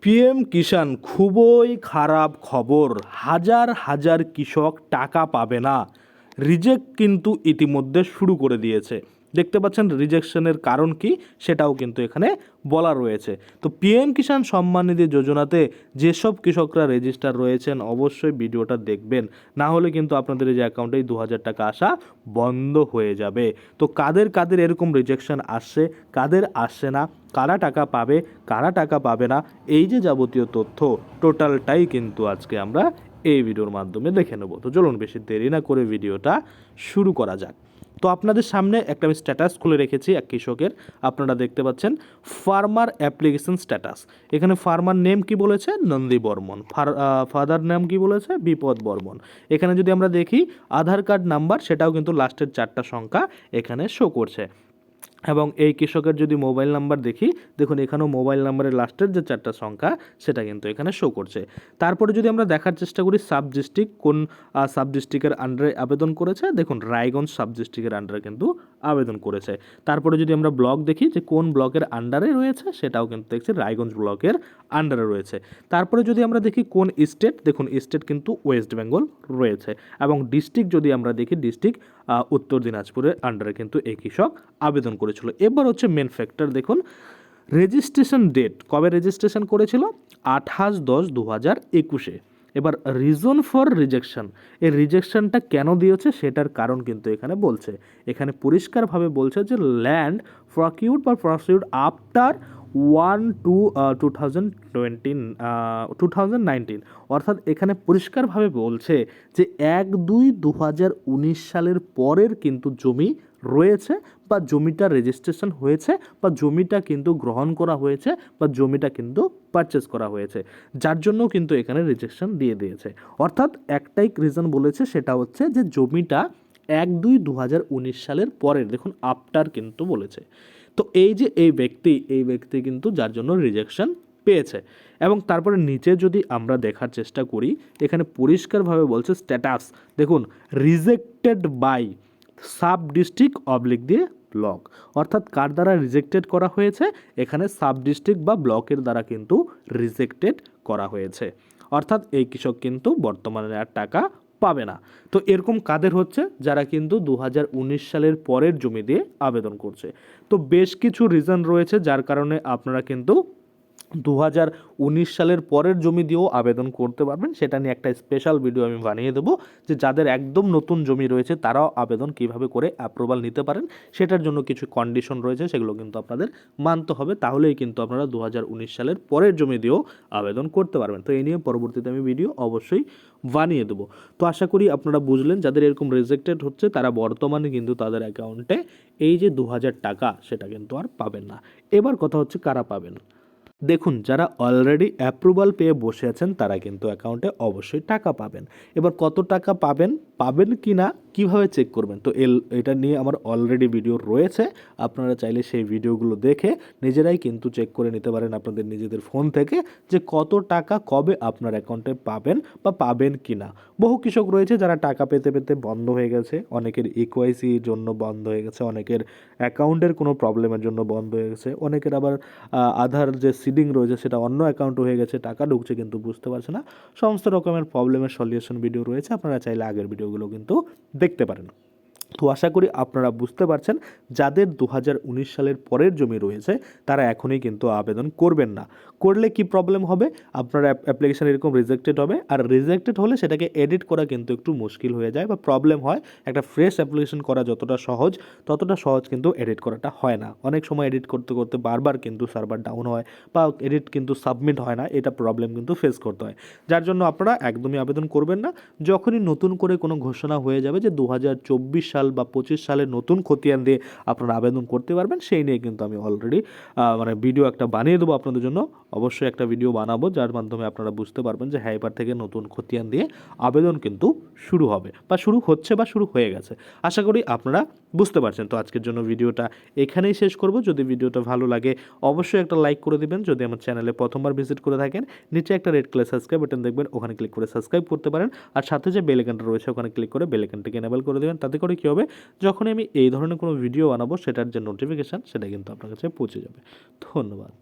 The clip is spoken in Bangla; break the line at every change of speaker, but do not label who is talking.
পিএম কিষাণ খুবই খারাপ খবর, হাজার হাজার কৃষক টাকা পাবে না। রিজেক্ট কিন্তু ইতিমধ্যে শুরু করে দিয়েছে। দেখতে পাচ্ছেন রিজেকশনের কারণ কি সেটাও কিন্তু এখানে বলা রয়েছে। তো পিএম কিষাণ সম্মান নিধি যোজনাতে যেসব কৃষকরা রেজিস্টার রয়েছেন অবশ্যই ভিডিওটা দেখবেন, না হলে কিন্তু আপনাদের এই যে অ্যাকাউন্টেই 2000 টাকা আসা বন্ধ হয়ে যাবে। তো কাদের কাদের এরকম রিজেকশন আসছে, কাদের আসছে না, কারা টাকা পাবে, কারা টাকা পাবে না, এই যে যাবতীয় তথ্য টোটালটাই কিন্তু আজকে আমরা এই ভিডিওর মাধ্যমে দেখে নেব। তো চলুন বেশি দেরি না করে ভিডিওটা শুরু করা যাক। তো আপনাদের সামনে একটা আমি স্ট্যাটাস খুলে রেখেছি এক কৃষকের, আপনারা দেখতে পাচ্ছেন ফার্মার অ্যাপ্লিকেশন স্ট্যাটাস। এখানে ফার্মার নেম কি বলেছে, নন্দী বর্মন, ফাদার নেম কি বলেছে, বিপদ বর্মন। এখানে যদি আমরা দেখি আধার কার্ড নাম্বার, সেটাও কিন্তু লাস্টের 4টা সংখ্যা এখানে শো করছে। এবং এই কৃষকের যদি মোবাইল নাম্বার দেখি, দেখুন এখানেও মোবাইল নাম্বারের লাস্টের যে 4টা সংখ্যা সেটা কিন্তু এখানে শো করছে। তারপরে যদি আমরা দেখার চেষ্টা করি সাব ডিস্ট্রিক্ট, কোন সাব ডিস্ট্রিক্টের আন্ডারে আবেদন করেছে, দেখুন রায়গঞ্জ সাব ডিস্ট্রিক্টের আন্ডারে কিন্তু আবেদন করেছে। তারপরে যদি আমরা ব্লক দেখি যে কোন ব্লকের আন্ডারে রয়েছে, সেটাও কিন্তু দেখছি রায়গঞ্জ ব্লকের আন্ডারে রয়েছে। তারপরে যদি আমরা দেখি কোন স্টেট, দেখুন স্টেট কিন্তু ওয়েস্ট বেঙ্গল রয়েছে। এবং ডিস্ট্রিক্ট যদি আমরা দেখি, ডিস্ট্রিক্ট উত্তর দিনাজপুরের আন্ডারে কিন্তু এই কৃষক আবেদন করেছিল। এবার হচ্ছে মেন ফ্যাক্টর, দেখুন রেজিস্ট্রেশন ডেট কবে রেজিস্ট্রেশন করেছিল, 28/10/2021। এবার রিজন ফর রিজেকশন, এই রিজেকশনটা কেন দিয়েছে সেটার কারণ কিন্তু এখানে বলছে। এখানে পরিষ্কারভাবে বলছে যে ল্যান্ড প্রকিউড বা প্রসিউড আফটার 1/2/2019, অর্থাৎ এখানে পরিষ্কারভাবে বলছে যে 1/2/2019 সালের পরের কিন্তু জমি রয়েছে, বা জমিটা রেজিস্ট্রেশন হয়েছে, বা জমিটা কিন্তু গ্রহণ করা হয়েছে, বা জমিটা কিন্তু পারচেস করা হয়েছে, যার জন্য কিন্তু এখানে রিজেকশন দিয়ে দিয়েছে। অর্থাৎ একটাই রিজন বলেছে, সেটা হচ্ছে যে জমিটা 1/2/2019 সালের পরের, দেখুন আফটার কিন্তু বলেছে। তো এই যে এই ব্যক্তি কিন্তু যার জন্য রিজেকশন পেয়েছে। এবং তারপরে নিচে যদি আমরা দেখার চেষ্টা করি, এখানে পরিষ্কারভাবে বলছে স্ট্যাটাস, দেখুন rejected by sub district oblique দিয়ে ব্লক, অর্থাৎ কার দ্বারা রিজেক্টেড করা হয়েছে, এখানে সাব ডিস্ট্রিক্ট বা ব্লকের দ্বারা কিন্তু রিজেক্টেড করা হয়েছে। অর্থাৎ এই কৃষক কিন্তু বর্তমানে আর টাকা পাবে না। তো এরকম কাদের হচ্ছে, যারা কিন্তু 2019 সালের পরের জমি দিয়ে আবেদন করছে। তো বেশ কিছু রিজন রয়েছে যার কারণে আপনারা কিন্তু 2019 সালের পরের জমি দিয়েও আবেদন করতে পারবেন। সেটা নিয়ে একটা স্পেশাল ভিডিও আমি বানিয়ে দেবো, যে যাদের একদম নতুন জমি রয়েছে তারাও আবেদন কিভাবে করে অ্যাপ্রুভাল নিতে পারেন, সেটার জন্য কিছু কন্ডিশন রয়েছে, সেগুলো কিন্তু আপনাদের মানতে হবে, তাহলেই কিন্তু আপনারা 2019 সালের পরের জমি দিয়েও আবেদন করতে পারবেন। তো এই নিয়ে পরবর্তীতে আমি ভিডিও অবশ্যই বানিয়ে দেবো। তো আশা করি আপনারা বুঝলেন, যাদের এরকম রিজেক্টেড হচ্ছে তারা বর্তমানে কিন্তু তাদের অ্যাকাউন্টে এই যে 2000 টাকা সেটা কিন্তু আর পাবেন না। এবার কথা হচ্ছে কারা পাবেন। দেখুন যারা অলরেডি অ্যাপ্রুভাল পেয়ে বসে আছেন তারা কিন্তু অ্যাকাউন্টে অবশ্যই টাকা পাবেন। এবার কত টাকা পাবেন কি না কীভাবে চেক করবেন, তো এটা নিয়ে আমার অলরেডি ভিডিও রয়েছে, আপনারা চাইলে সেই ভিডিওগুলো দেখে নিজেরাই কিন্তু চেক করে নিতে পারেন আপনাদের নিজেদের ফোন থেকে, যে কত টাকা কবে আপনার অ্যাকাউন্টে পাবেন বা পাবেন কি না। বহু কৃষক রয়েছে যারা টাকা পেতে পেতে বন্ধ হয়ে গেছে, অনেকের ইকোয়াইসির জন্য বন্ধ হয়ে গেছে, অনেকের অ্যাকাউন্টের কোনো প্রবলেমের জন্য বন্ধ হয়ে গেছে, অনেকের আবার আধার যে সিডিং রয়েছে সেটা অন্য অ্যাকাউন্ট হয়ে গেছে, টাকা ঢুকছে কিন্তু বুঝতে পারছে না। সমস্ত রকমের প্রবলেমের সলিউশন ভিডিও রয়েছে, আপনারা চাইলে আগের ভিডিওগুলো কিন্তু দেখতে পারেন। তো আশা করি আপনারা বুঝতে পারছেন, যাদের 2019 সালের পরের জমি রয়েছে তারা এখনই কিন্তু আবেদন করবেন না। করলে কি প্রবলেম হবে, আপনার অ্যাপ্লিকেশন এরকম রিজেক্টেড হবে, আর রিজেক্টেড হলে সেটাকে এডিট করা কিন্তু একটু মুশকিল হয়ে যায় বা প্রবলেম হয়। একটা ফ্রেশ অ্যাপ্লিকেশন করা যতটা সহজ, ততটা সহজ কিন্তু এডিট করাটা হয় না। অনেক সময় এডিট করতে করতে বারবার কিন্তু সার্ভার ডাউন হয়, বা এডিট কিন্তু সাবমিট হয় না, এটা প্রবলেম কিন্তু ফেস করতে হয়। যার জন্য আপনারা একদমই আবেদন করবেন না। যখনই নতুন করে কোনো ঘোষণা হয়ে যাবে যে 2024 সাল বা 25 সালের নতুন খতিয়ান দিয়ে আপনারা আবেদন করতে পারবেন, সেই নিয়ে কিন্তু আমি অলরেডি ভিডিও একটা বানিয়ে দেবো আপনাদের জন্য। অবশ্যই একটা ভিডিও বানাবো যার মাধ্যমে আপনারা বুঝতে পারবেন যে হ্যাঁ এবার থেকে নতুন খতিয়ান দিয়ে আবেদন কিন্তু শুরু হবে, বা শুরু হচ্ছে, বা শুরু হয়ে গেছে। আশা করি আপনারা বুঝতে পারছেন। তো আজকের জন্য ভিডিওটা এখানেই শেষ করব। যদি ভিডিওটা ভালো লাগে অবশ্যই একটা লাইক করে দিবেন। যদি আমার চ্যানেলে প্রথমবার ভিজিট করে থাকেন, নিচে একটা রেড কালার সাবস্ক্রাইব বাটন দেখবেন, ওখানে ক্লিক করে সাবস্ক্রাইব করতে পারেন। আর সাথে যে বেল আইকনটা রয়েছে ওখানে ক্লিক করে বেল আইকনটাকে এনেবল করে দেবেন। তাতে করে কী হবে, যখনই আমি এই ধরনের কোনো ভিডিও বানাবো সেটার যে নোটিফিকেশান সেটা কিন্তু আপনার কাছে পৌঁছে যাবে। ধন্যবাদ।